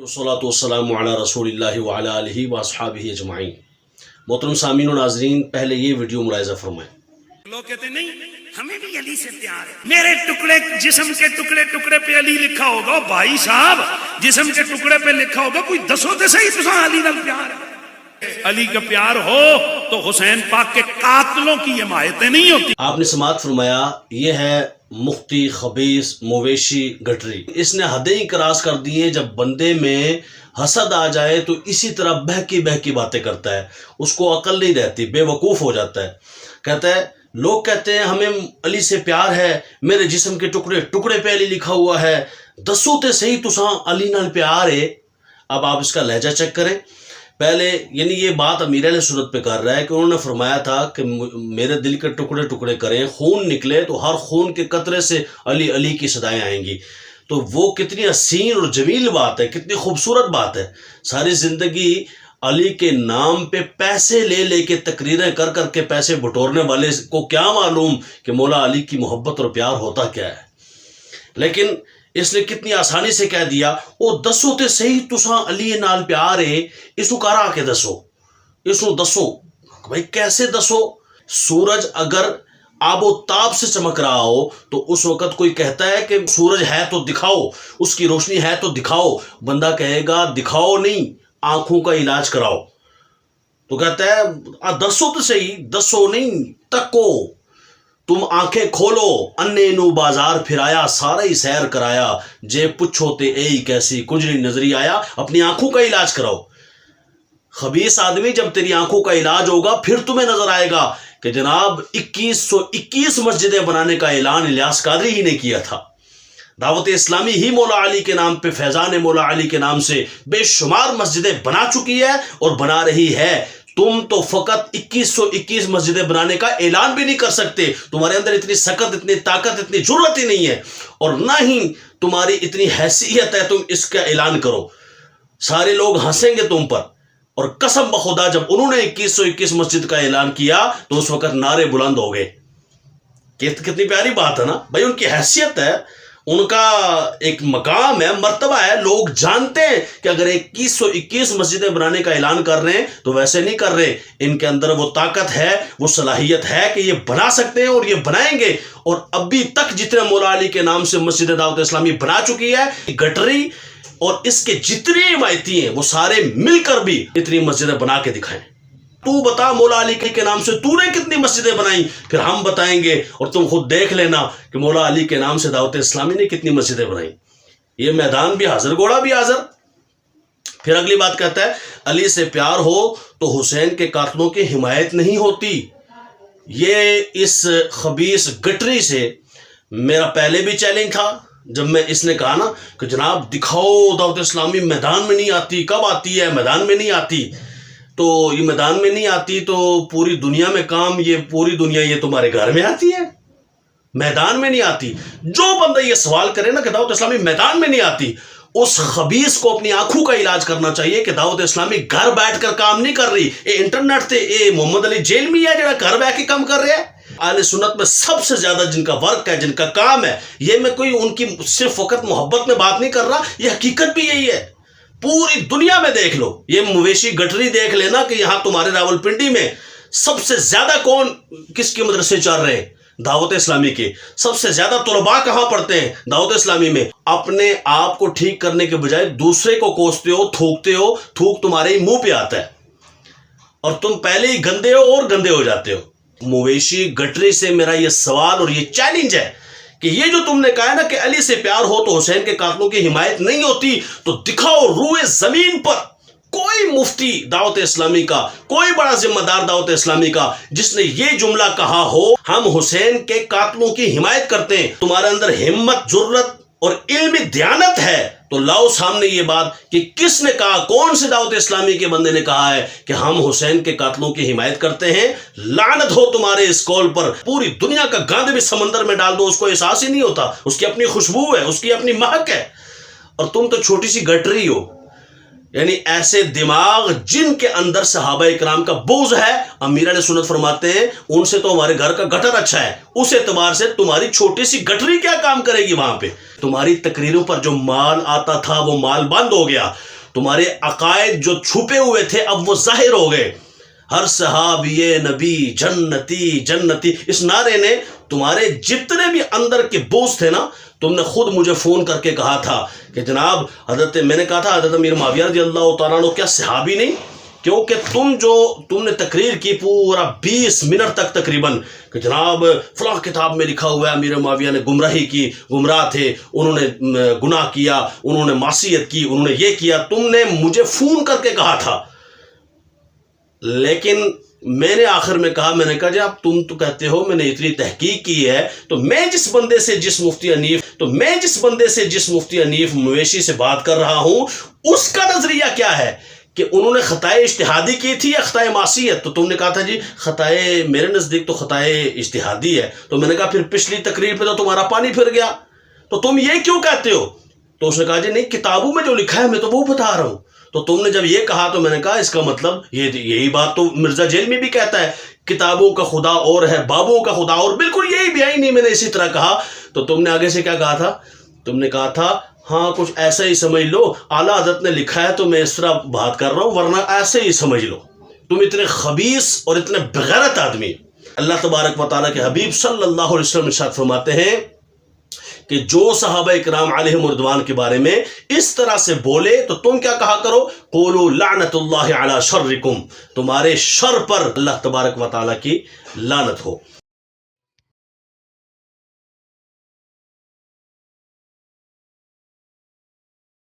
वस्सलातु वस्सलामु अला रसूलिल्लाहि व अला आलिहि व अस्हाबिहि अजमाइन। मोहतरम सामीन और नाज़रीन, पहले ये वीडियो मुलाहिज़ा फरमाएं। लोग कहते नहीं हमें भी अली से प्यार है, मेरे टुकड़े जिस्म के टुकड़े टुकड़े पे अली लिखा होगा। भाई साहब, जिस्म के टुकड़े पे लिखा होगा, कोई दसो तो सही तुसा अली नाल प्यार है। अली का प्यार हो तो हुसैन पाक के कातलों की हिमायतें नहीं होती। आपने समात फरमाया, ये है मुफ्ती खबीस मवेशी गटरी। इसने हदें ही क्रॉस कर दी हैं। जब बंदे में हसद आ जाए तो इसी तरह बहकी बहकी बातें करता है, उसको अकल नहीं रहती, बेवकूफ़ हो जाता है। कहता है लोग कहते हैं हमें अली से प्यार है, मेरे जिस्म के टुकड़े टुकड़े पे अली लिखा हुआ है, दसो ते सही तुसा अली नाल प्यार है। अब आप इसका लहजा चेक करें। पहले यानी ये बात अमीर अहले सुन्नत पे कर रहा है कि उन्होंने फरमाया था कि मेरे दिल के टुकड़े टुकड़े करें, खून निकले तो हर खून के कतरे से अली अली की सदाएं आएंगी। तो वो कितनी हसीन और जमील बात है, कितनी खूबसूरत बात है। सारी ज़िंदगी अली के नाम पे पैसे ले लेके तकरीरें कर कर के पैसे बटोरने वाले को क्या मालूम कि मौला अली की मोहब्बत और प्यार होता क्या है। लेकिन इसने कितनी आसानी से कह दिया, वो दसो ते सही तुसा अली नाल प्यार है, इसू कर आके दसो, इसू दसो। भाई कैसे दसो? सूरज अगर आबो ताप से चमक रहा हो तो उस वक़्त कोई कहता है कि सूरज है तो दिखाओ, उसकी रोशनी है तो दिखाओ। बंदा कहेगा दिखाओ नहीं, आंखों का इलाज कराओ। तो कहता है दसो तो सही, दसो नहीं तको। तुम आंखें खोलो, अन्ने नू बाजार फिराया, सारा ही सैर कराया, जे पुछो ते ए कैसी कुजरी नजरी आया। अपनी आंखों का इलाज कराओ। खबीस आदमी, जब तेरी आंखों का इलाज होगा फिर तुम्हें नजर आएगा कि जनाब 2121 मस्जिदें बनाने का ऐलान इलियास कादरी ही ने किया था। दावत इस्लामी ही मौला अली के नाम पे, फैजान मौला अली के नाम से बेशुमार मस्जिदें बना चुकी है और बना रही है। तुम तो फकत 2121 मस्जिदें बनाने का ऐलान भी नहीं कर सकते। तुम्हारे अंदर इतनी सकत, इतनी ताकत, इतनी जरूरत ही नहीं है, और ना ही तुम्हारी इतनी हैसियत है तुम इसका ऐलान करो। सारे लोग हंसेंगे तुम पर। और कसम बखुदा, जब उन्होंने 2121 मस्जिद का ऐलान किया तो उस वक्त नारे बुलंद हो गए। कितनी प्यारी बात है ना भाई। उनकी हैसियत है, उनका एक मकाम है, मर्तबा है। लोग जानते हैं कि अगर 2121 मस्जिदें बनाने का ऐलान कर रहे हैं तो वैसे नहीं कर रहे। इनके अंदर वो ताकत है, वो सलाहियत है कि ये बना सकते हैं और ये बनाएंगे। और अभी तक जितने मौला अली के नाम से मस्जिद दावत इस्लामी बना चुकी है, गटरी और इसके जितने हिमायती हैं वो सारे मिलकर भी इतनी मस्जिदें बना के दिखाएं। तू बता मौला अली के नाम से तूने कितनी मस्जिदें बनाई, फिर हम बताएंगे और तुम खुद देख लेना कि मौला अली के नाम से दावत इस्लामी ने कितनी मस्जिदें बनाई। ये मैदान भी हाजिर, घोड़ा भी हाजिर। फिर अगली बात कहता है अली से प्यार हो तो हुसैन के कातलों की हिमायत नहीं होती। ये इस खबीस गटरी से मेरा पहले भी चैलेंज था। जब मैं इसने कहा ना कि जनाब दिखाओ दावत इस्लामी मैदान में नहीं आती। कब आती है? मैदान में नहीं आती। तो ये मैदान में नहीं आती तो पूरी दुनिया में काम, ये पूरी दुनिया ये तुम्हारे घर में आती है, मैदान में नहीं आती। जो बंदा ये सवाल करे ना कि दावत इस्लामी मैदान में नहीं आती, उस खबीस को अपनी आंखों का इलाज करना चाहिए कि दावत इस्लामी घर बैठकर काम नहीं कर रही। ये इंटरनेट से ये मोहम्मद अली जेल में है जरा घर बैठ के काम कर रहे हैं। आले सुन्नत में सबसे ज्यादा जिनका वर्क है, जिनका काम है, ये मैं कोई उनकी सिर्फ वक्त मोहब्बत में बात नहीं कर रहा, ये हकीकत भी यही है। पूरी दुनिया में देख लो, ये मवेशी गटरी देख लेना कि यहाँ तुम्हारे रावलपिंडी में सबसे ज्यादा कौन किसके मदरसे चल रहे हैं? दावत इस्लामी के। सबसे ज्यादा तलबा कहाँ पढ़ते हैं? दावत इस्लामी में। अपने आप को ठीक करने के बजाय दूसरे को कोसते हो, थूकते हो। थूक तुम्हारे ही मुंह पे आता है और तुम पहले ही गंदे हो और गंदे हो जाते हो। मवेशी गटरी से मेरा ये सवाल और ये चैलेंज है कि ये जो तुमने कहा है ना कि अली से प्यार हो तो हुसैन के कातलों की हिमायत नहीं होती, तो दिखाओ रूए जमीन पर कोई मुफ्ती दावत इस्लामी का, कोई बड़ा जिम्मेदार दावत इस्लामी का जिसने ये जुमला कहा हो हम हुसैन के कातलों की हिमायत करते हैं। तुम्हारे अंदर हिम्मत, जुर्रत और इल्मी दयानत है तो लाओ सामने ये बात कि किसने कहा, कौन से दावत इस्लामी के बंदे ने कहा है कि हम हुसैन के कातलों की हिमायत करते हैं। लानत हो तुम्हारे इस कौल पर। पूरी दुनिया का गंद भी समंदर में डाल दो, उसको एहसास ही नहीं होता। उसकी अपनी खुशबू है, उसकी अपनी महक है, और तुम तो छोटी सी गटरी हो। یعنی ایسے دماغ جن کے اندر صحابہ اکرام کا بغض ہے، امیر علیہ سنت فرماتے ہیں ان سے تو ہمارے گھر کا گٹر اچھا ہے، اس اعتبار سے تمہاری چھوٹی سی گٹری کیا کام کرے گی وہاں پہ؟ تمہاری تقریروں پر جو مال آتا تھا وہ مال بند ہو گیا، تمہارے عقائد جو چھپے ہوئے تھے اب وہ ظاہر ہو گئے۔ ہر صحابی نبی جنتی جنتی، اس نعرے نے تمہارے جتنے بھی اندر کے بوجھ تھے نا، تم نے خود مجھے فون کر کے کہا تھا کہ جناب میں نے کہا تھا حضرت امیر معاویہ رضی اللہ تعالیٰ عنہ کیا صحابی نہیں؟ کیونکہ تم نے تقریر کی پورا 20 منٹ تک تقریباً کہ جناب فلاں کتاب میں لکھا ہوا ہے امیر معاویہ نے گمراہی کی، گمراہ تھے، انہوں نے گناہ کیا، انہوں نے معصیت کی، انہوں نے یہ کیا، تم نے مجھے فون کر کے کہا تھا۔ لیکن میں نے آخر میں کہا جی اب تم تو کہتے ہو میں نے اتنی تحقیق کی ہے، تو میں جس بندے سے جس مفتی حنیف مویشی سے بات کر رہا ہوں اس کا نظریہ کیا ہے کہ انہوں نے خطائے اجتہادی کی تھی یا خطائے معصیت؟ تو تم نے کہا تھا جی خطائے، میرے نزدیک تو خطائے اجتہادی ہے۔ تو میں نے کہا پھر پچھلی تقریر پہ تو تمہارا پانی پھر گیا، تو تم یہ کیوں کہتے ہو؟ تو اس نے کہا جی نہیں، کتابوں میں جو لکھا ہے میں تو وہ بتا رہا ہوں۔ تو تم نے جب یہ کہا تو میں نے کہا اس کا مطلب یہی بات تو مرزا جیلمی بھی کہتا ہے، کتابوں کا خدا اور ہے، بابوں کا خدا اور، بالکل یہی بیان نہیں میں نے اسی طرح کہا۔ تو تم نے آگے سے کیا کہا تھا؟ تم نے کہا تھا ہاں کچھ ایسا ہی سمجھ لو، اعلیٰ حضرت نے لکھا ہے تو میں اس طرح بات کر رہا ہوں، ورنہ ایسے ہی سمجھ لو۔ تم اتنے خبیث اور اتنے بغیرت آدمی۔ اللہ تبارک و تعالیٰ کے حبیب صلی اللہ علیہ وسلم ارشاد فرماتے ہیں کہ جو صحابہ اکرام علیہم رضوان کے بارے میں اس طرح سے بولے تو تم کیا کہا کرو؟ قولوا لعنت اللہ علی شرکم، تمہارے شر پر اللہ تبارک و تعالیٰ کی لعنت ہو۔